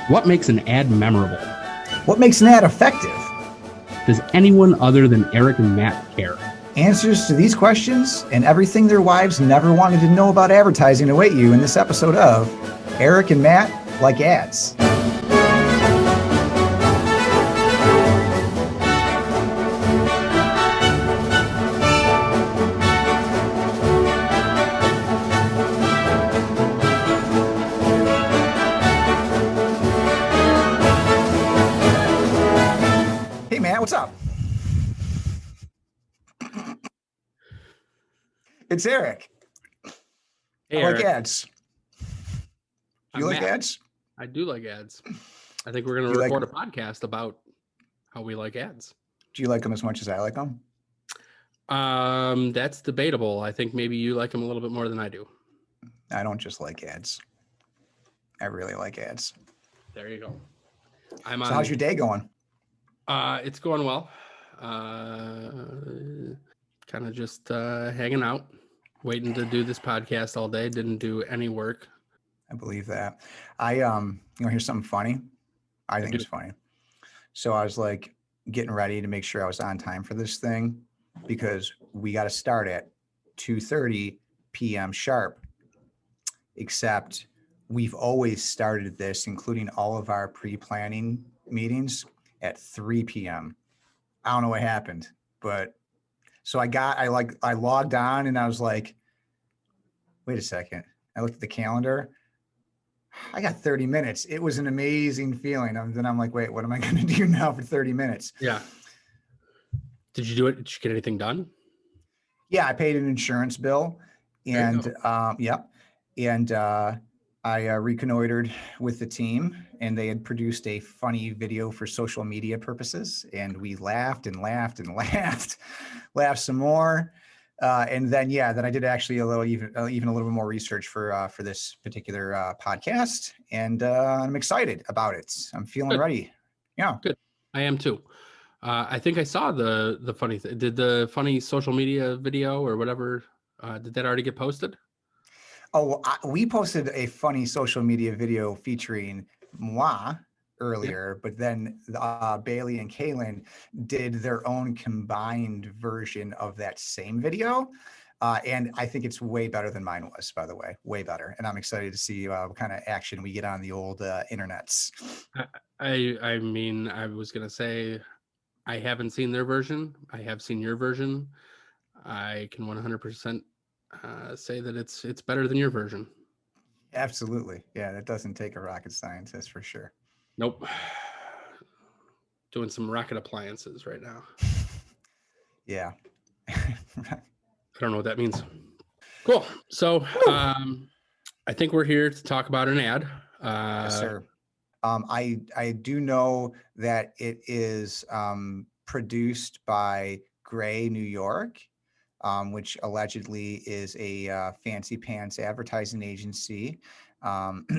What makes an ad memorable? What makes an ad effective? Does anyone other than Erik and Matt care? Answers to these questions and everything their wives never wanted to know about advertising await you in this episode of Erik and Matt Like Ads. Hey, Matt, what's up? It's Erik. Hey, I like Erik. ads. Do you I'm like Matt. ads? I do like ads. I think we're going Do to you like record a podcast about how we like ads. Do you like them as much as I like them? That's debatable. I think maybe you like them a little bit more than I do. I don't just like ads. I really like ads. There you go. So how's your day going? It's going well. Kind of just hanging out, waiting to do this podcast all day. Didn't do any work. I believe that. You want to hear something funny? I think it's funny. So I was like getting ready to make sure I was on time for this thing because we got to start at 2:30 p.m. sharp. Except we've always started this, including all of our pre-planning meetings, at 3 p.m. I don't know what happened, but so I logged on and I was like, wait a second. I looked at the calendar. I got 30 minutes. It was an amazing feeling. Then I'm like, wait, what am I going to do now for 30 minutes? Yeah. Did you do it? Did you get anything done? Yeah, I paid an insurance bill and yep. And I reconnoitered with the team and they had produced a funny video for social media purposes. And we laughed and laughed and laughed some more. And then I did actually even a little bit more research for this particular podcast, and I'm excited about it. I'm feeling ready. Yeah, good. I am too. I think I saw the funny thing. Did the funny social media video or whatever? Did that already get posted? Oh, we posted a funny social media video featuring moi earlier, but then Bailey and Cayden did their own combined version of that same video. And I think it's way better than mine was, by the way, way better. And I'm excited to see what kind of action we get on the old internets. I mean, I was going to say, I haven't seen their version. I have seen your version. I can 100% say that it's better than your version. Absolutely. Yeah, that doesn't take a rocket scientist for sure. Nope. Doing some rocket appliances right now. Yeah. I don't know what that means. Cool. So I think we're here to talk about an ad. Yes, sir. I do know that it is produced by Gray, New York, which allegedly is a fancy pants advertising agency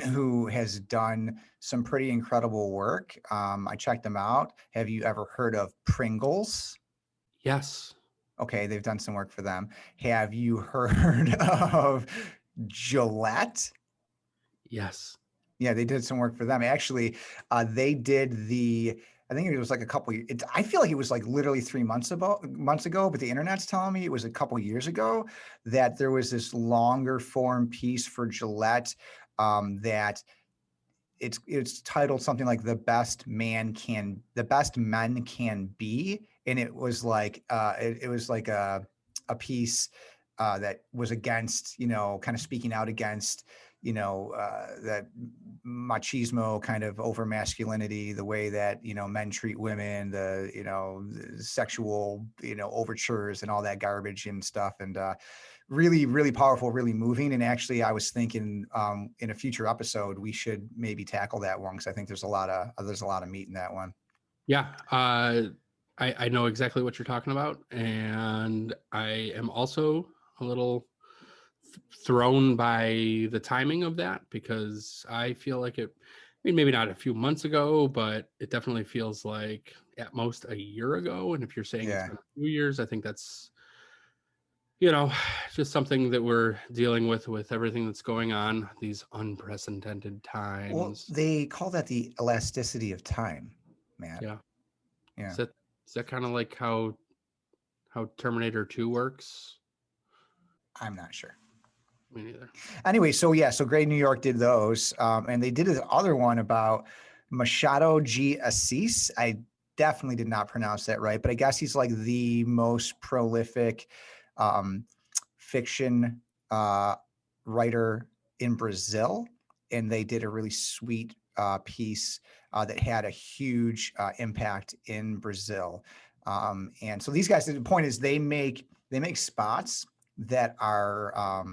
who has done some pretty incredible work. I checked them out. Have you ever heard of Pringles? Yes. Okay, they've done some work for them. Have you heard of Gillette? Yes. Yeah, they did some work for them. Actually, they did I think it was like a couple. I feel like it was like literally 3 months ago, but the internet's telling me it was a couple years ago that there was this longer form piece for Gillette that it's titled something like the best men can be, and it was like it was like a piece that was against, kind of speaking out against, that machismo kind of over masculinity, the way that, men treat women, the sexual, overtures and all that garbage and stuff. And really, really powerful, really moving. And actually, I was thinking in a future episode, we should maybe tackle that one because I think there's a lot of meat in that one. Yeah. I know exactly what you're talking about. And I am also a little thrown by the timing of that because I feel like maybe not a few months ago, but it definitely feels like at most a year ago. And if you're saying it's been a few years, I think that's just something that we're dealing with everything that's going on, these unprecedented Well, times. they call that the elasticity of time, Matt. Yeah. Yeah. Is that kind of like how Terminator 2 works? I'm not sure. Me neither. Anyway, so Great New York did those, and they did this other one about Machado G. Assis. I definitely did not pronounce that right, but I guess he's like the most prolific um, fiction writer in Brazil, and they did a really sweet piece that had a huge impact in Brazil. And so these guys, the point is, they make spots that are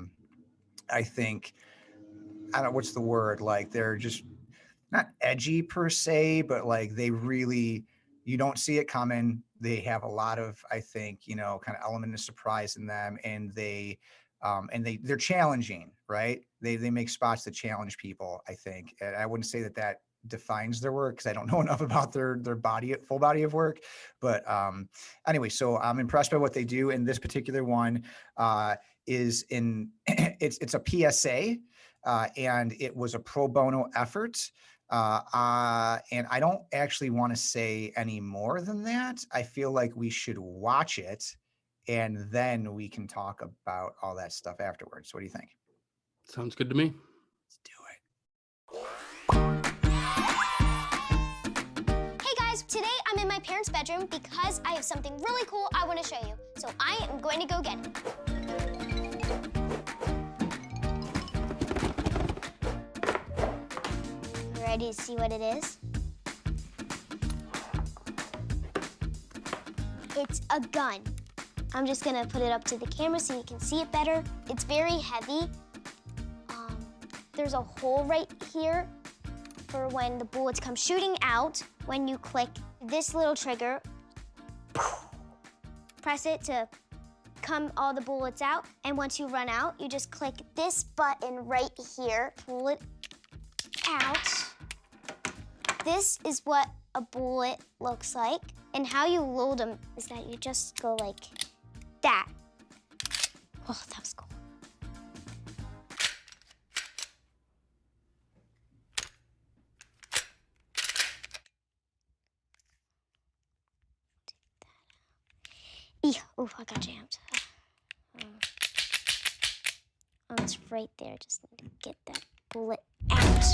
I think, I don't know what's the word, like they're just not edgy per se, but like they really, you don't see it coming. They have a lot of, I think, kind of element of surprise in them, and they're challenging, right? They make spots that challenge people, I think. And I wouldn't say that defines their work because I don't know enough about their full body of work. But anyway, so I'm impressed by what they do. And this particular one is in it's a PSA, and it was a pro bono effort. And I don't actually want to say any more than that. I feel like we should watch it, and then we can talk about all that stuff afterwards. What do you think? Sounds good to me. Let's do it. Hey guys, today I'm in my parents' bedroom because I have something really cool I want to show you. So I am going to go get it. Ready to see what it is? It's a gun. I'm just gonna put it up to the camera so you can see it better. It's very heavy. There's a hole right here for when the bullets come shooting out. When you click this little trigger, press it to come all the bullets out. And once you run out, you just click this button right here, pull it out. This is what a bullet looks like. And how you load them is that you just go like that. Oh, that was cool. Oh, I got jammed. Oh, it's right there. Just need to get that bullet out.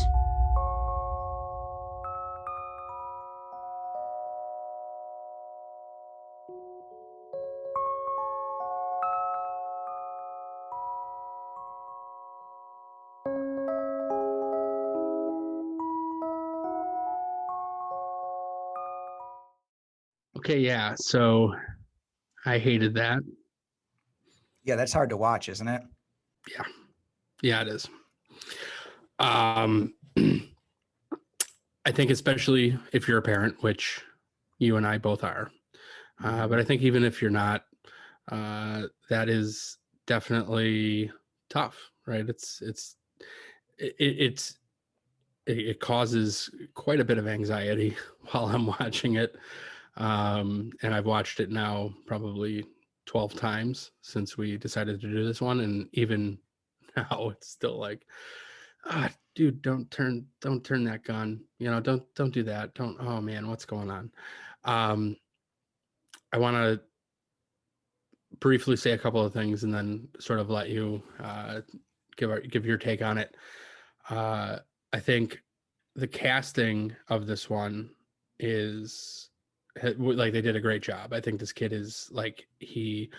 Okay, yeah. So I hated that. Yeah, that's hard to watch, isn't it? Yeah, it is. I think especially if you're a parent, which you and I both are, but I think even if you're not, that is definitely tough, right? It causes quite a bit of anxiety while I'm watching it, and I've watched it now probably 12 times since we decided to do this one, and even now it's still like, dude, don't turn that gun, don't do that, don't, oh man, what's going on. I want to briefly say a couple of things and then sort of let you give your take on it. I think the casting of this one is like, they did a great job. I think this kid is like, it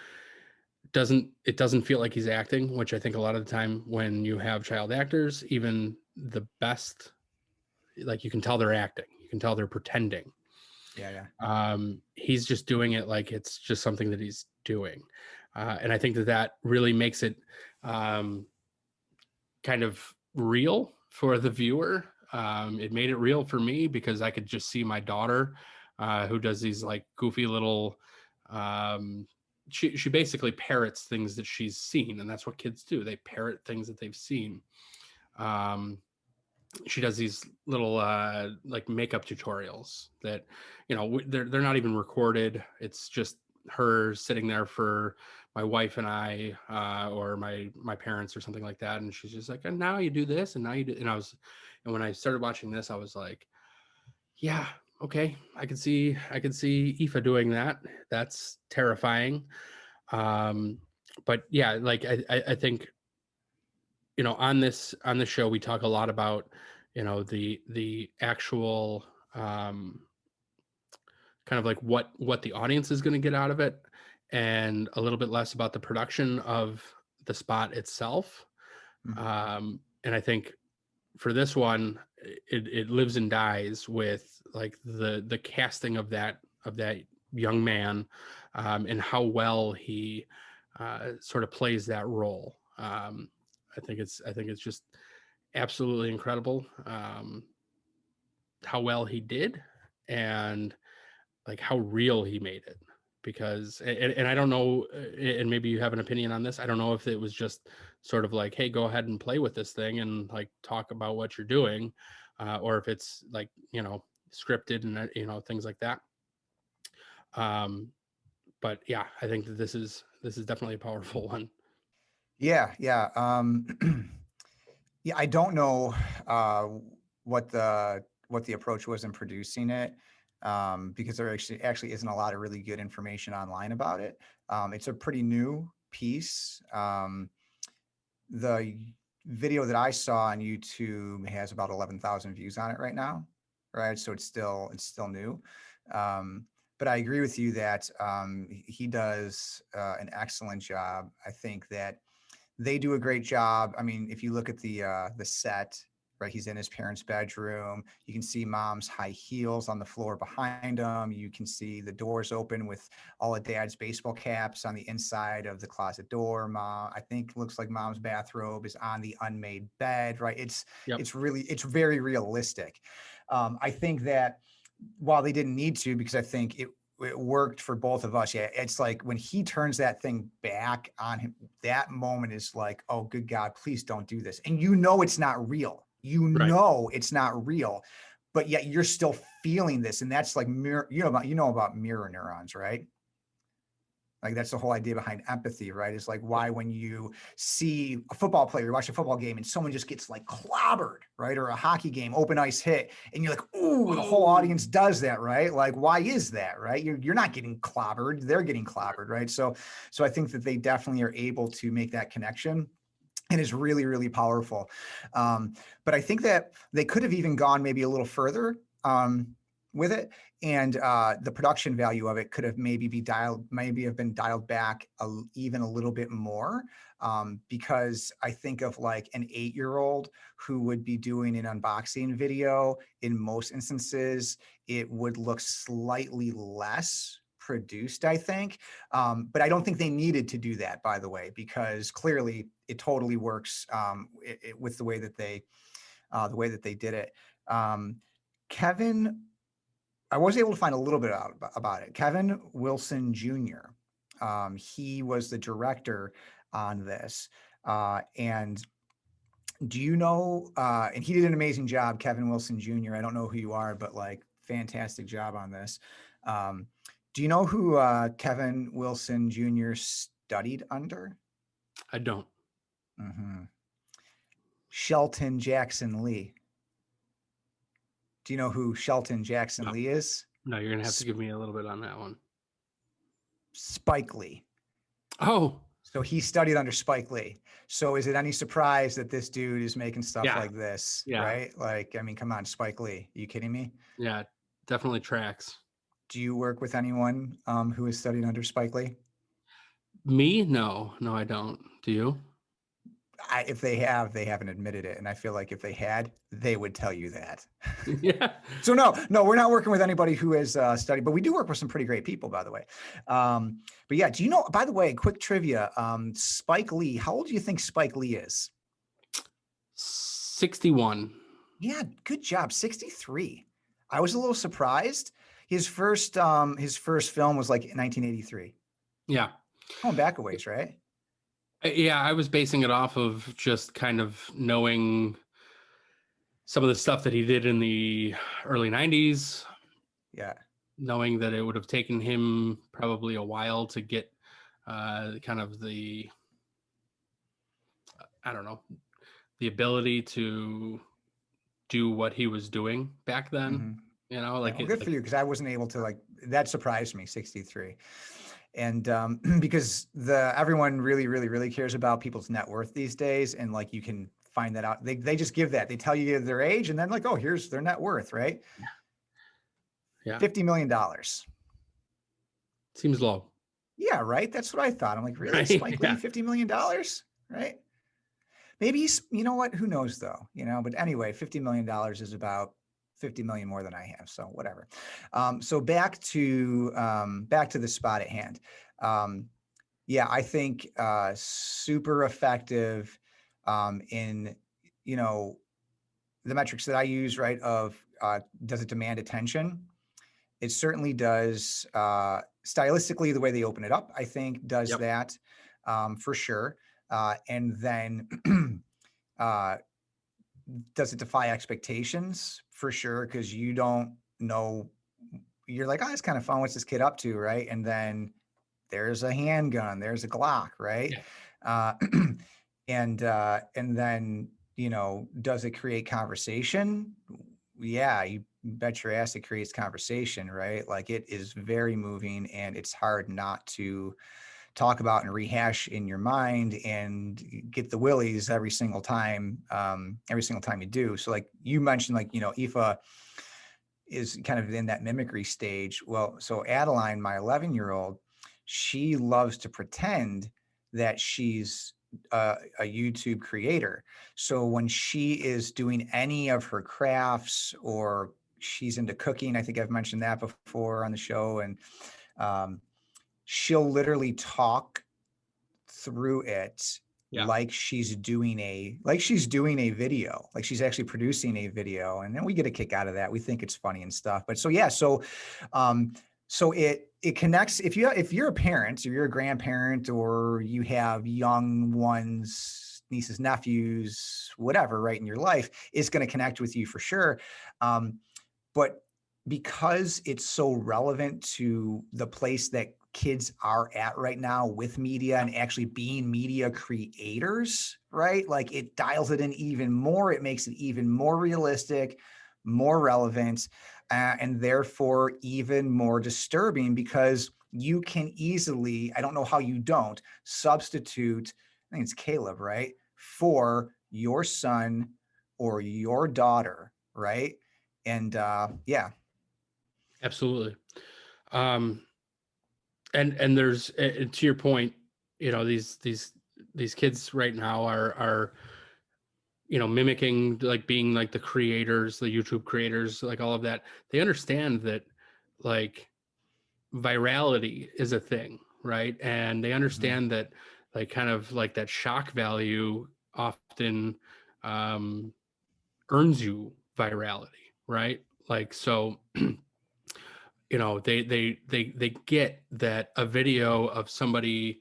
doesn't feel like he's acting, which I think a lot of the time when you have child actors, even the best, like, you can tell they're acting, you can tell they're pretending. Yeah. He's just doing it like it's just something that he's doing, and I think that really makes it kind of real for the viewer. It made it real for me because I could just see my daughter, who does these like goofy little, she basically parrots things that she's seen, and that's what kids do. They parrot things that they've seen. She does these little like makeup tutorials that, they're not even recorded. It's just her sitting there for my wife and I, or my parents or something like that. And she's just like, and now you do this, and now you do. And when I started watching this, I was like, yeah, okay, I can see Aoife doing that. That's terrifying. But yeah, like I think, on this show we talk a lot about, the actual kind of like what the audience is going to get out of it, and a little bit less about the production of the spot itself. And I think for this one, it lives and dies with like the casting of that young man, and how well he sort of plays that role. I think it's just absolutely incredible, how well he did, and like how real he made it. Because and I don't know, and maybe you have an opinion on this, I don't know if it was just sort of like, hey, go ahead and play with this thing and like talk about what you're doing, or if it's like, scripted and things like that. But yeah, I think that this is definitely a powerful one. Yeah, yeah. Yeah, I don't know what the approach was in producing it, because there actually isn't a lot of really good information online about it. It's a pretty new piece. The video that I saw on YouTube has about 11,000 views on it right now, right? So it's still new. But I agree with you that he does an excellent job. I think that they do a great job. I mean, if you look at the set, right, he's in his parents' bedroom. You can see mom's high heels on the floor behind him. You can see the doors open with all of dad's baseball caps on the inside of the closet door. Mom, I think looks like mom's bathrobe is on the unmade bed, right? It's very realistic. I think that while they didn't need to, because I think it worked for both of us. Yeah, it's like when he turns that thing back on him, that moment is like, oh, good God, please don't do this. And it's not real. Right. It's not real, but yet you're still feeling this. And that's like mirror, about mirror neurons, right? Like that's the whole idea behind empathy, right? It's like why when you see a football player, you watch a football game and someone just gets like clobbered, right? Or a hockey game, open ice hit, and you're like, ooh, the whole audience does that, right? Like, why is that, right? You're not getting clobbered, they're getting clobbered, right? So I think that they definitely are able to make that connection. And is really, really powerful. But I think that they could have even gone maybe a little further with it, and the production value of it could have maybe have been dialed back even a little bit more, because I think of like an 8-year-old who would be doing an unboxing video. In most instances, it would look slightly less produced, I think. But I don't think they needed to do that, by the way, because clearly it totally works with the way that they did it. Kevin, I was able to find a little bit out about it. Kevin Wilson Jr. He was the director on this, and do you know? And he did an amazing job, Kevin Wilson Jr. I don't know who you are, but like fantastic job on this. Do you know who Kevin Wilson Jr. studied under? I don't. Shelton Jackson Lee. Do you know who Shelton Jackson Lee is? No, you're gonna have to give me a little bit on that one. Spike Lee. Oh. So he studied under Spike Lee. So is it any surprise that this dude is making stuff like this, right? Like, I mean, come on, Spike Lee. Are you kidding me? Yeah, definitely tracks. Do you work with anyone who has studied under Spike Lee? Me? No, I don't. Do you? If they have, they haven't admitted it. And I feel like if they had, they would tell you that. Yeah. So no, we're not working with anybody who has studied, but we do work with some pretty great people, by the way. But yeah, do you know, by the way, quick trivia, Spike Lee, how old do you think Spike Lee is? 61. Yeah, good job. 63. I was a little surprised. His first film was like 1983. Yeah. Going back a ways, right? Yeah, I was basing it off of just kind of knowing some of the stuff that he did in the early 90s. Yeah. Knowing that it would have taken him probably a while to get kind of the, I don't know, the ability to do what he was doing back then. You know, Yeah, like well, it, good like for you, because I wasn't able to, like, that surprised me, 63. And because everyone really cares about people's net worth these days, and like you can find that out. They just give that. They tell you their age, and then like, oh, here's their net worth, right? yeah, $50 million. seems low, Yeah, right. That's what I thought. I'm like, really, right? Spike Lee, Yeah, $50 million, right? Maybe he's, you know what? Who knows though? You know, but anyway, $50 million is about 50 million more than I have. So whatever. So back to the spot at hand. Yeah, I think super effective in, you know, the metrics that I use, right? Of does it demand attention? It certainly does. Stylistically, the way they open it up, I think, does yep, that for sure. And then does it defy expectations? For sure, because you don't know. You're like, oh, it's kind of fun. What's this kid up to, right? And then there's a handgun, there's a Glock, right? yeah, Uh, and then, you know, does it create conversation? Yeah, you bet your ass it creates conversation, right? Like it is very moving, and it's hard not to talk about and rehash in your mind and get the willies every single time you do. So like you mentioned, like, you know, Aoife is kind of in that mimicry stage. Well, so Adeline, my 11-year-old, she loves to pretend that she's a YouTube creator. So when she is doing any of her crafts, or she's into cooking, I think I've mentioned that before on the show, and um, she'll literally talk through it yeah. like she's doing a video, like she's actually producing a video, and then we get a kick out of that. We think it's funny and stuff. But so yeah, so it connects. If you're a parent, or you're a grandparent, or you have young ones, nieces, nephews, whatever, right, in your life, it's going to connect with you for sure. But because it's so relevant to the place that kids are at right now with media and actually being media creators, right? Like it dials it in even more. It makes it even more realistic, more relevant, and therefore even more disturbing, because you can easily, I don't know how you don't, substitute, I think it's Caleb, right? For your son or your daughter, right? And yeah. Absolutely. Um, and there's to your point, you know, these kids right now are you know, mimicking, like being like the creators, the YouTube creators, like all of that. They understand that like virality is a thing, right? And they Mhm. understand that like kind of like that shock value often um earns you virality, right? Like so you know, they get that a video of somebody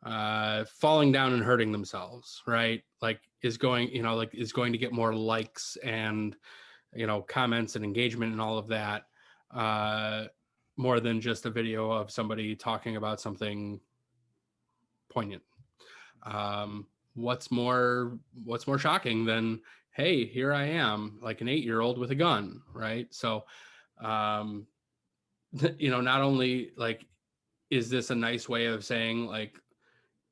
falling down and hurting themselves, right, like is going, you know, like is going to get more likes and, you know, comments and engagement and all of that, uh more than just a video of somebody talking about something poignant. um what's more shocking than, hey, here I am, like an 8-year-old with a gun, right? So um you know, not only like is this a nice way of saying like,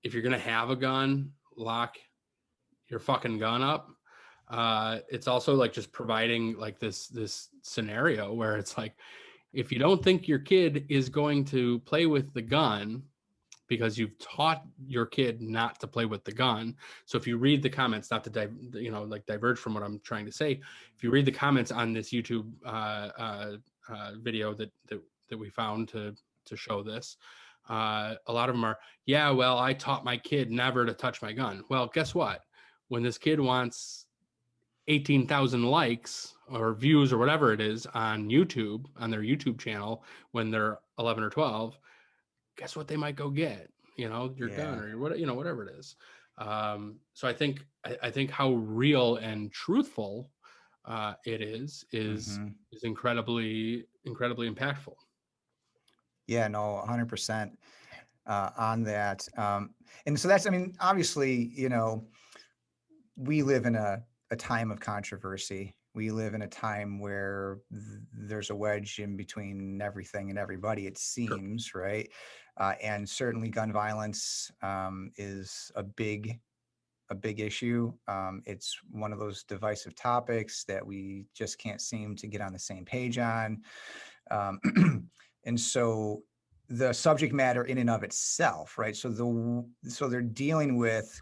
if you're gonna have a gun, lock your fucking gun up. It's also like just providing like this scenario where it's like, if you don't think your kid is going to play with the gun because you've taught your kid not to play with the gun. So if you read the comments, not to you know, like diverge from what I'm trying to say, if you read the comments on this YouTube video that we found to show this, a lot of them are, yeah, well, I taught my kid never to touch my gun. Well, guess what? When this kid wants 18,000 likes or views or whatever it is on YouTube, on their YouTube channel, when they're 11 or 12, guess what they might go get? You know, your gun Yeah. or your what, you know, whatever it is. So I think how real and truthful it Mhm. is incredibly impactful. Yeah, no, 100%. on that. And so that's, I mean, obviously, you know, we live in a time of controversy. We live in a time where there's a wedge in between everything and everybody, it Sure. seems, right? And certainly gun violence is a big issue. It's one of those divisive topics that we just can't seem to get on the same page on. And so the subject matter in and of itself, right? So they're dealing with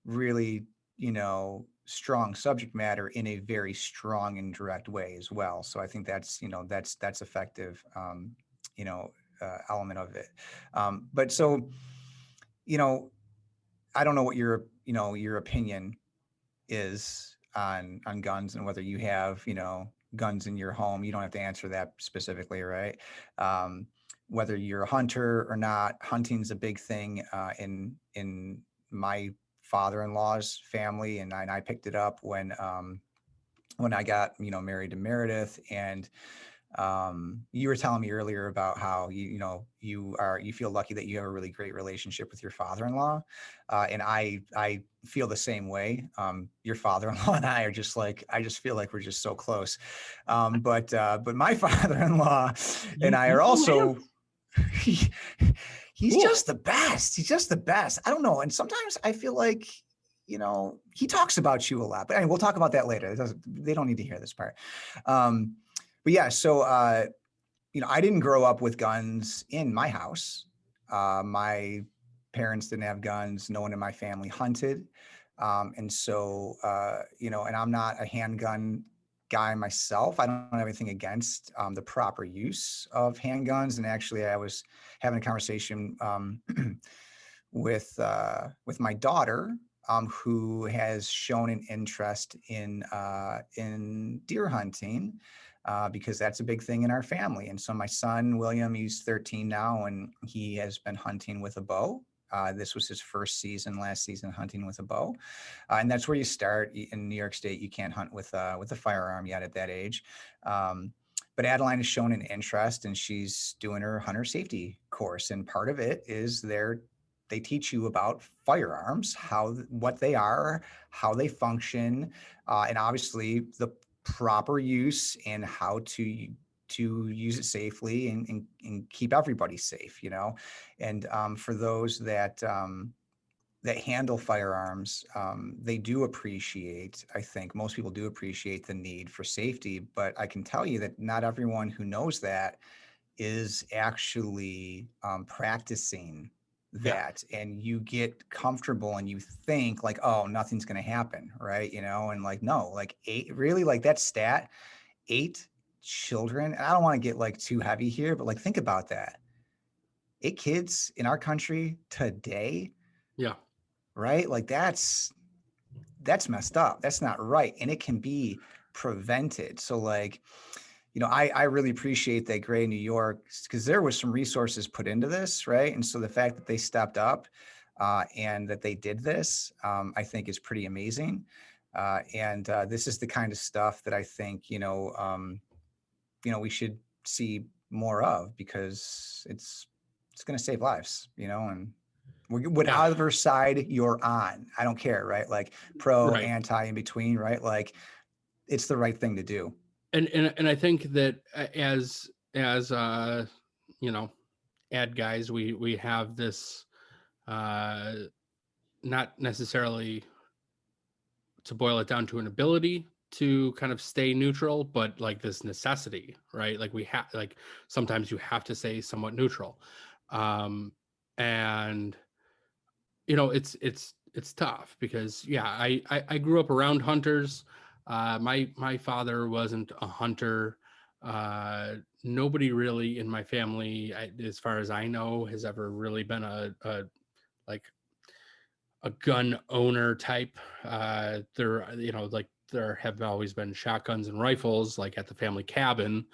really, you know, strong subject matter in a very strong and direct way as well. So I think that's, you know, that's effective, you know, element of it. But so, you know, I don't know what your, you know, your opinion is on guns and whether you have, you know, guns in your home. You don't have to answer that specifically, right? Whether you're a hunter or not, hunting's a big thing in my father-in-law's family, and I picked it up when I got, you know, married to Meredith. And you were telling me earlier about how you know you feel lucky that you have a really great relationship with your father-in-law, and I feel the same way. Your father-in-law and I are just like, I just feel like we're just so close. But my father-in-law and I are also he, he's Cool. just the best. He's just the best. I don't know. And sometimes I feel like, you know, he talks about you a lot, but anyway, we'll talk about that later. They don't need to hear this part. But yeah, so, you know, I didn't grow up with guns in my house. My parents didn't have guns. No one in my family hunted. And so, you know, and I'm not a handgun guy myself. I don't have anything against the proper use of handguns. And actually, I was having a conversation with my daughter, who has shown an interest in deer hunting, because that's a big thing in our family. And so my son William, he's 13 now, and he has been hunting with a bow. This was his first season, last season, hunting with a bow, and that's where you start. In New York State, you can't hunt with a firearm yet at that age. But Adeline has shown an interest, and she's doing her hunter safety course, and part of it is they teach you about firearms, what they are, how they function, and obviously the proper use and how to use it safely and keep everybody safe, you know. And for those that that handle firearms, they do appreciate, I think most people do appreciate the need for safety, but I can tell you that not everyone who knows that is actually practicing Yeah. that. And you get comfortable and you think like, oh, nothing's going to happen, right? You know, and like, no, like 8, really, like that stat, 8 children, and I don't want to get like too heavy here, but like think about that. 8 kids in our country today, Yeah. right? Like that's messed up. That's not right. And it can be prevented. So like, you know, I really appreciate that Gray New York, because there was some resources put into this, right? And so the fact that they stepped up and that they did this, I think is pretty amazing. And this is the kind of stuff that I think, you know, we should see more of, because it's going to save lives, you know, and Yeah. whatever side you're on, I don't care, right? Like pro, Right. anti, in between, right? Like it's the right thing to do. And I think that as you know, ad guys, we have this uh not necessarily, to boil it down to, an ability to kind of stay neutral, but like this necessity, right? Like we have, like sometimes you have to say somewhat neutral. And you know, it's tough because yeah, I grew up around hunters. My father wasn't a hunter. Nobody really in my family, as far as I know, has ever really been a like a gun owner type. There, you know, like there have always been shotguns and rifles, like at the family cabin,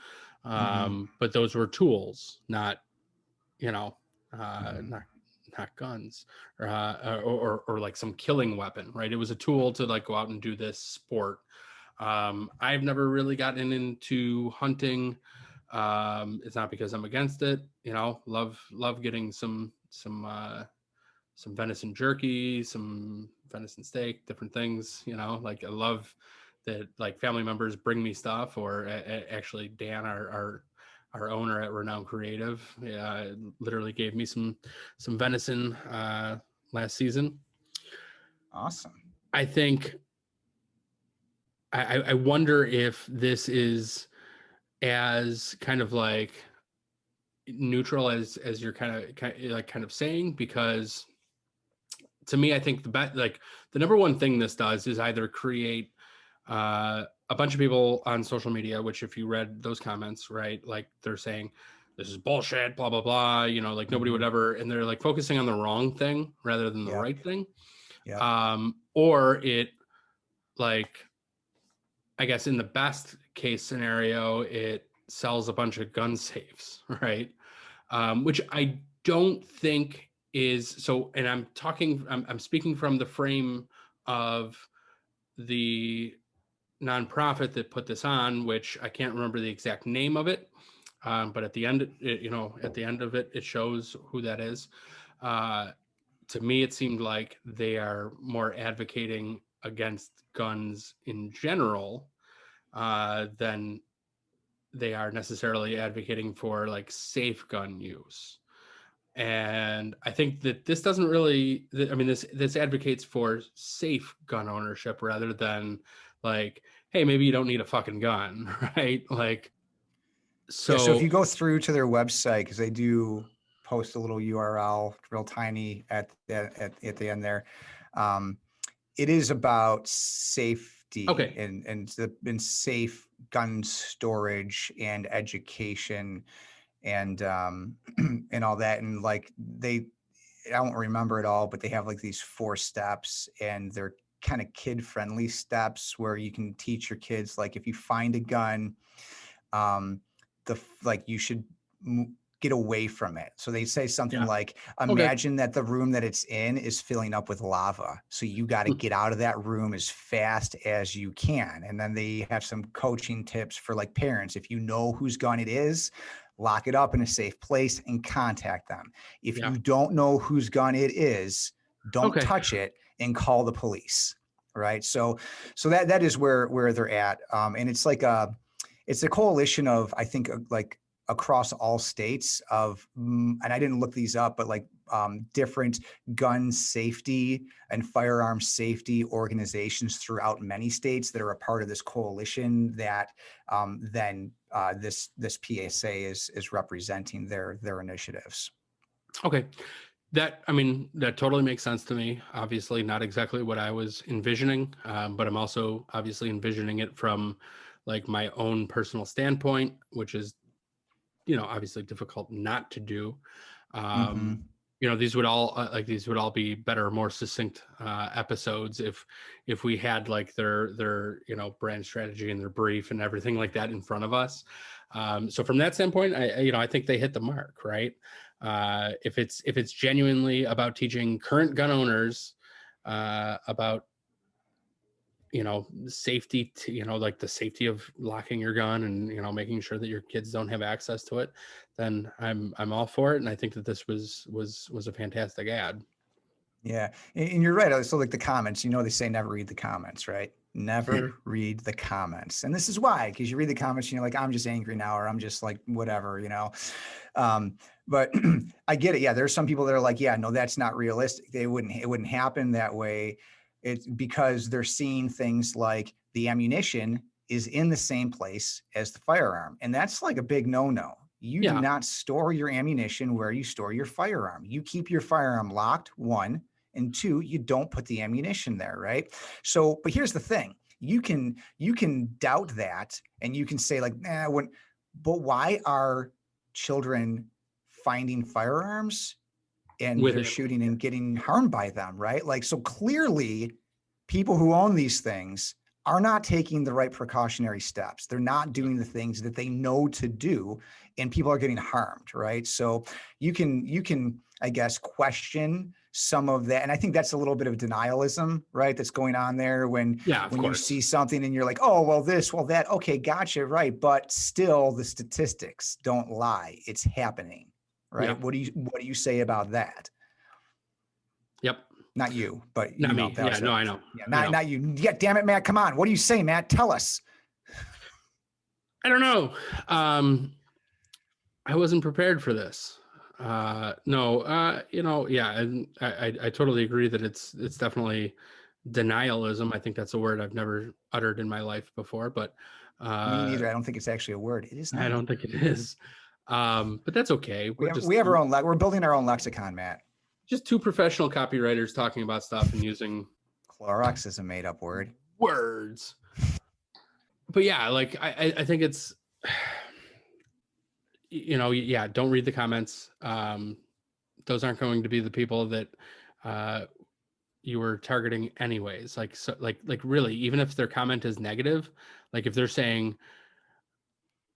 but those were tools, not, you know, Mm-hmm. not guns, or like some killing weapon, right? It was a tool to like go out and do this sport. I've never really gotten into hunting. It's not because I'm against it, you know. Love getting some some venison jerky, some venison steak, different things, you know, like I love that like family members bring me stuff, or actually Dan, our owner at Renowned Creative, literally gave me some venison last season. Awesome. I think I wonder if this is as kind of like neutral as you're kind of saying, because to me, I think the number one thing this does is either create a bunch of people on social media, which if you read those comments, right, like they're saying this is bullshit, blah, blah, blah, you know, like nobody would ever, and they're like focusing on the wrong thing rather than the right thing. Or it, like, I guess in the best case scenario, it sells a bunch of gun safes, right? Which I don't think is so. And I'm speaking from the frame of the nonprofit that put this on, which I can't remember the exact name of it. But at the end, at the end of it, it shows who that is. To me, it seemed like they are more advocating against guns in general than they are necessarily advocating for like safe gun use. And I think that this doesn't really, I mean, this advocates for safe gun ownership rather than like, hey, maybe you don't need a fucking gun, right? Like, So if you go through to their website, because they do post a little URL, real tiny at the end there. It is about safety and safe gun storage and education and and all that. And like I don't remember it all, but they have like these 4 steps, and they're kind of kid friendly steps where you can teach your kids, like if you find a gun, you should get away from it. So they say something like, imagine that the room that it's in is filling up with lava. So you got to get out of that room as fast as you can. And then they have some coaching tips for like parents. If you know whose gun it is, lock it up in a safe place and contact them. If you don't know whose gun it is, don't touch it and call the police. Right. So that is where they're at. And it's like it's a coalition of, I think, like across all states of, and I didn't look these up, but like different gun safety and firearm safety organizations throughout many states that are a part of this coalition that this PSA is representing their initiatives. Okay. That totally makes sense to me. Obviously not exactly what I was envisioning, but I'm also obviously envisioning it from like my own personal standpoint, which is, obviously difficult not to do. These would all be better, more succinct episodes if we had like their brand strategy and their brief and everything like that in front of us. So from that standpoint, I think they hit the mark, right? If it's genuinely about teaching current gun owners about safety, like the safety of locking your gun and making sure that your kids don't have access to it, then I'm all for it. And I think that this was a fantastic ad. Yeah, and you're right. So like the comments, they say never read the comments, right? Never read the comments. And this is why, because you read the comments and you're like, I'm just angry now, or I'm just like, whatever, but I get it. Yeah. There's some people that are like, yeah, no, that's not realistic. It wouldn't happen that way. It's because they're seeing things like the ammunition is in the same place as the firearm. And that's like a big no-no. You do not store your ammunition where you store your firearm. You keep your firearm locked, 1, and 2, you don't put the ammunition there, right? So, but here's the thing. You can doubt that, and you can say like, but why are children finding firearms and they're shooting and getting harmed by them, right? Like, so clearly people who own these things are not taking the right precautionary steps. They're not doing the things that they know to do, and people are getting harmed, right? So you can, I guess, question some of that. And I think that's a little bit of denialism, right? That's going on there when you see something and you're like, oh, well, this, well, that, okay, gotcha, right. But still the statistics don't lie. It's happening. right? Yeah. What do you say about that? Yep. Not you, but Not me. that Yeah. was No, I know. yeah, I know. not you. Yeah, damn it, Matt. Come on. What do you say, Matt? Tell us. I don't know. I wasn't prepared for this. No, yeah, and I totally agree that it's definitely denialism. I think that's a word I've never uttered in my life before, but Me neither. I don't think it's actually a word. It is I not. don't think it is. But that's okay. We We're have, just we have our own. We're building our own lexicon, Matt. just two professional copywriters talking about stuff and using Clorox is a made-up word. words. But yeah, like I think it's yeah, don't read the comments. Those aren't going to be the people that you were targeting anyways. Like, so like really, even if their comment is negative, like if they're saying,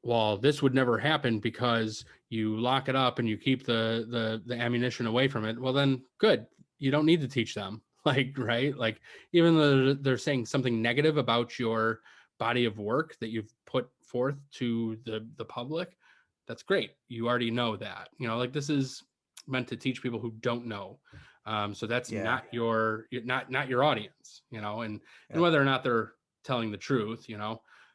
well, this would never happen because you lock it up and you keep the ammunition away from it, well then good, you don't need to teach them. Like, right, like even though they're saying something negative about your body of work that you've put forth to the public, that's great, you already know that, like this is meant to teach people who don't know. So that's Yeah. not not your audience, and Yep. whether or not they're telling the truth,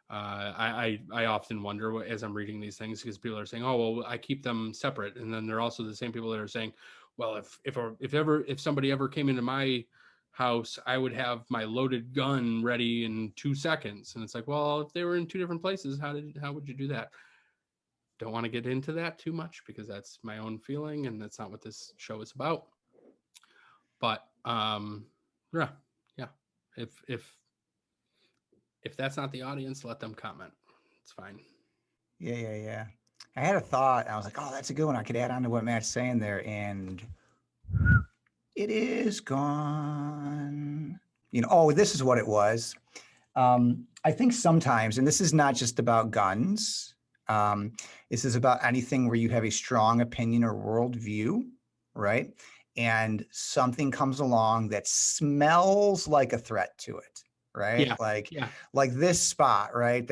I often wonder as I'm reading these things, because people are saying, oh, well, I keep them separate. And then they're also the same people that are saying, well, if somebody ever came into my house, I would have my loaded gun ready in 2 seconds. And it's like, well, if they were in two different places, how would you do that? Don't want to get into that too much because that's my own feeling and that's not what this show is about. But yeah. If that's not the audience, let them comment. It's fine. Yeah. I had a thought. I was like, oh, that's a good one. I could add on to what Matt's saying there. And it is gone. Oh, this is what it was. I think sometimes, and this is not just about guns, this is about anything where you have a strong opinion or worldview, right? And something comes along that smells like a threat to it, right? Yeah. Like this spot, right?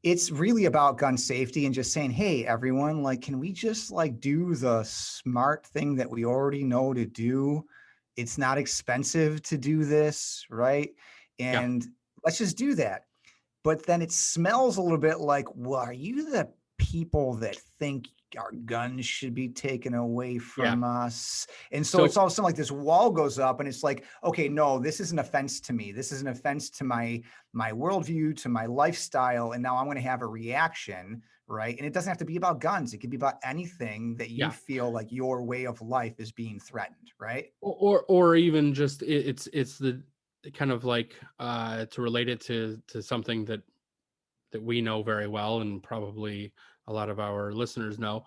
It's really about gun safety and just saying, hey, everyone, like, can we just like do the smart thing that we already know to do? It's not expensive to do this, right? And let's just do that. But then it smells a little bit like, well, are you the people that think our guns should be taken away from us? And so it's all of a sudden like this wall goes up and it's like, okay, no, this is an offense to me. This is an offense to my worldview, to my lifestyle. And now I'm going to have a reaction, right? And it doesn't have to be about guns. It could be about anything that you feel like your way of life is being threatened, right? Or even just it's the kind of like to relate it to something that we know very well and probably a lot of our listeners know.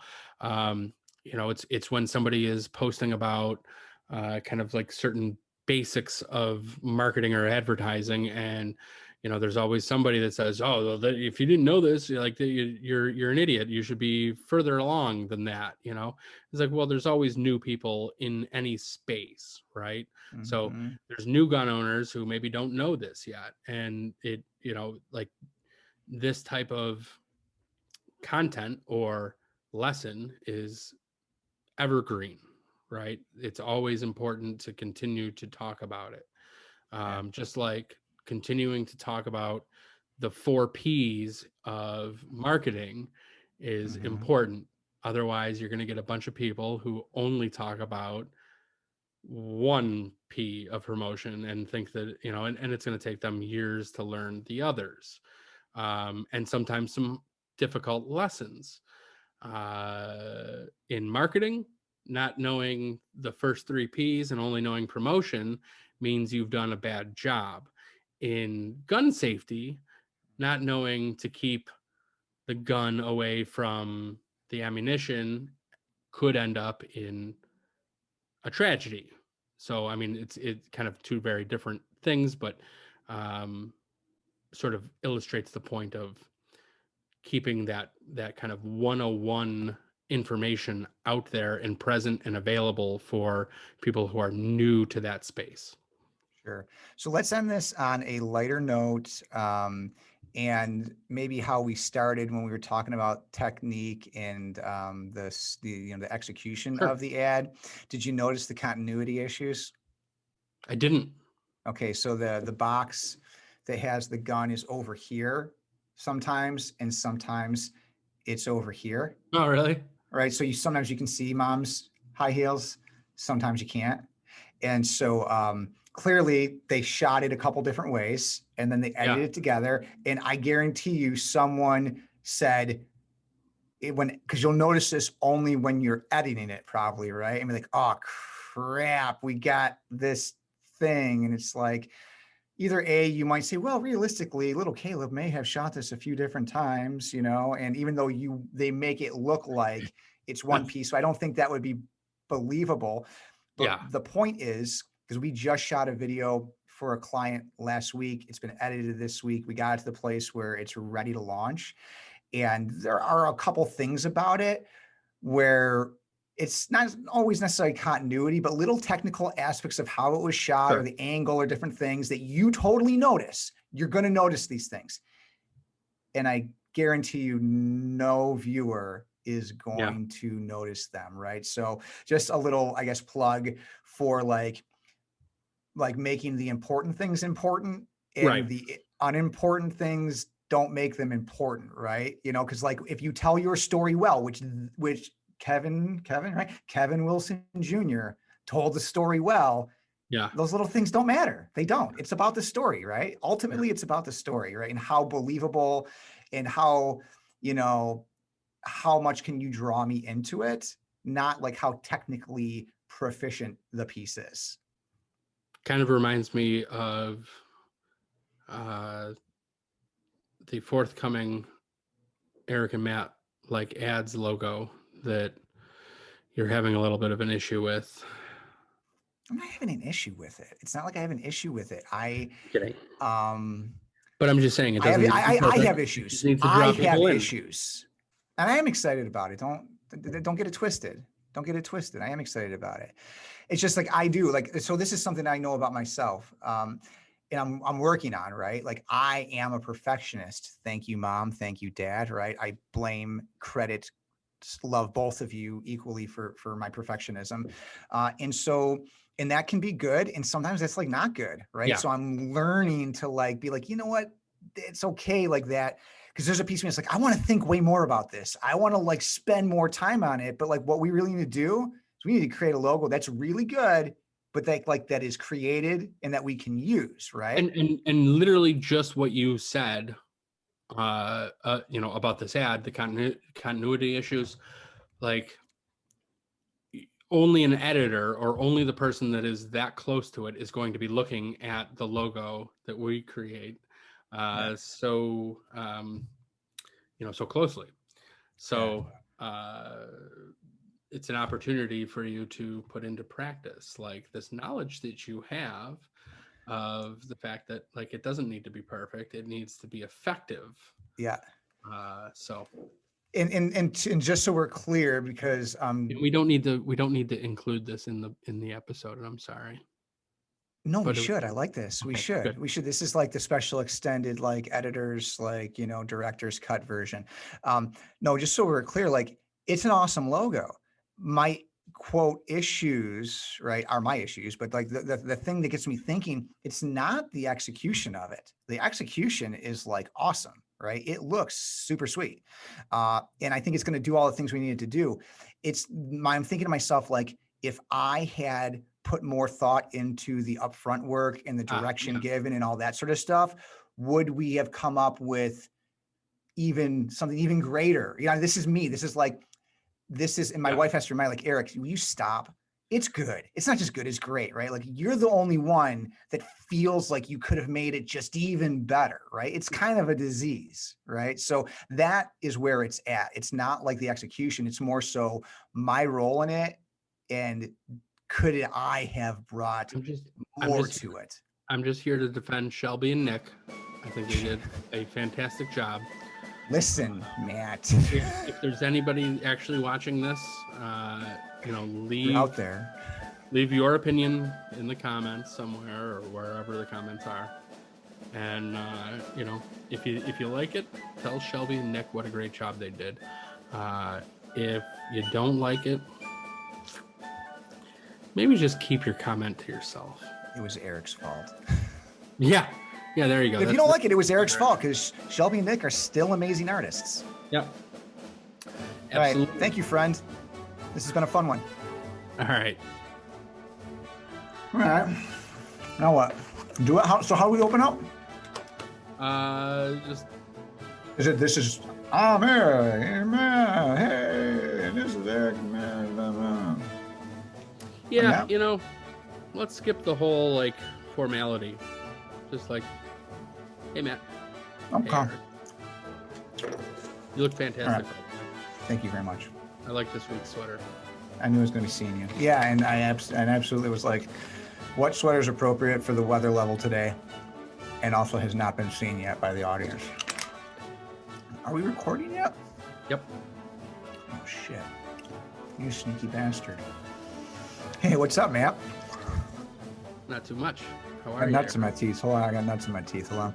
It's when somebody is posting about kind of like certain basics of marketing or advertising, and there's always somebody that says, oh, well, if you didn't know this, you're an idiot, you should be further along than that. It's like, well, there's always new people in any space, right? Mm-hmm. So there's new gun owners who maybe don't know this yet, and it like this type of content or lesson is evergreen, right? It's always important to continue to talk about it. Just like continuing to talk about the 4 P's of marketing is important. Otherwise, you're going to get a bunch of people who only talk about 1 P of promotion and think that, and it's going to take them years to learn the others. And sometimes some difficult lessons in marketing. Not knowing the first 3 P's and only knowing promotion means you've done a bad job. In gun safety, not knowing to keep the gun away from the ammunition could end up in a tragedy. So, I mean, it's kind of 2 very different things, but sort of illustrates the point of keeping that kind of 101 information out there and present and available for people who are new to that space. Sure. So let's end this on a lighter note. and maybe how we started when we were talking about technique and the execution Sure. of the ad. Did you notice the continuity issues? I didn't. Okay, so the box that has the gun is over here sometimes, and sometimes it's over here, Oh, really? right? So sometimes you can see mom's high heels, sometimes you can't. And so clearly they shot it a couple different ways and then they edited it together. And I guarantee you someone said because you'll notice this only when you're editing it probably, right? And be like, oh crap, we got this thing. And it's like, either A, you might say, well, realistically, little Caleb may have shot this a few different times, and even though they make it look like it's one piece, so I don't think that would be believable. But the point is, because we just shot a video for a client last week, it's been edited this week. We got it to the place where it's ready to launch. And there are a couple things about it where it's not always necessarily continuity, but little technical aspects of how it was shot or the angle or different things that you totally notice. You're going to notice these things. And I guarantee you no viewer is going to notice them, right? So just a little, I guess, plug for like making the important things important and the unimportant things don't make them important, right? Because like if you tell your story well, which Kevin, right? Kevin Wilson Jr. told the story well. Yeah. Those little things don't matter. They don't. It's about the story, right? Ultimately, it's about the story, right? And how believable and how much can you draw me into it? Not like how technically proficient the piece is. Kind of reminds me of the forthcoming Erik and Matt ads logo that you're having a little bit of an issue with. I'm not having an issue with it. It's not like I have an issue with it. Kidding. But I'm just saying it doesn't. I have issues. I have issues, and I am excited about it. Don't get it twisted. Don't get it twisted. I am excited about it. It's just like I do. So this is something I know about myself, and I'm working on, right? Like I am a perfectionist. Thank you, Mom. Thank you, Dad. Right? I blame, credit, love both of you equally for my perfectionism, and that can be good, and sometimes that's not good, right? Yeah. So I'm learning to be like, you know what, it's okay like that, because there's a piece of me that's like, I want to think way more about this. I want to spend more time on it, but what we really need to do is we need to create a logo that's really good, but that is created and that we can use, right? And literally just what you said, about this ad, the continuity issues, only an editor or only the person that is that close to it is going to be looking at the logo that we create so closely. So it's an opportunity for you to put into practice this knowledge that you have of the fact that it doesn't need to be perfect, it needs to be effective. And just so we're clear, because we don't need to include this in the episode, and I'm sorry. No, we should. I like this. We should. Good. We should. This is the special extended editors director's cut version. No, just so we're clear, it's an awesome logo. My quote issues, right, are my issues, but the thing that gets me thinking, it's not the execution of it. The execution is awesome, right? It looks super sweet. And I think it's going to do all the things we needed to do. I'm thinking to myself, if I had put more thought into the upfront work and the direction given and all that sort of stuff, would we have come up with something even greater? This is me. And my wife has to remind Erik, will you stop? It's good. It's not just good, it's great, right? You're the only one that feels like you could have made it just even better, right? It's kind of a disease, right? So that is where it's at. It's not the execution. It's more so my role in it, and could I have brought more to it? I'm just here to defend Shelby and Nick. I think they did a fantastic job. Listen, Matt. If there's anybody actually watching this, leave out there. Leave your opinion in the comments somewhere or wherever the comments are. And you know, if you like it, tell Shelby and Nick what a great job they did. If you don't like it, maybe just keep your comment to yourself. It was Erik's fault. Yeah, there you go. If you don't like it, it was Erik's fault because Shelby and Nick are still amazing artists. Yep. All right. Absolutely. Thank you, friend. This has been a fun one. All right. All right. Now what? Do it. So how do we open up? Just This is I'm Erik Matt. Hey, and this is Erik Matt. Blah, blah. yeah, you know, let's skip the whole like formality. Just like, hey Matt. Okay. Hey, Erik. You look fantastic. All Thank you very much. I like this week's sweater. I knew I was going to be seeing you. Yeah, and I absolutely was like, what sweater is appropriate for the weather level today? And also has not been seen yet by the audience. Are we recording yet? Yep. Oh, shit. You sneaky bastard. Hey, what's up, Matt? Not too much. How I are got you? nuts in my teeth. Hold on, I got nuts in my teeth. Hold on.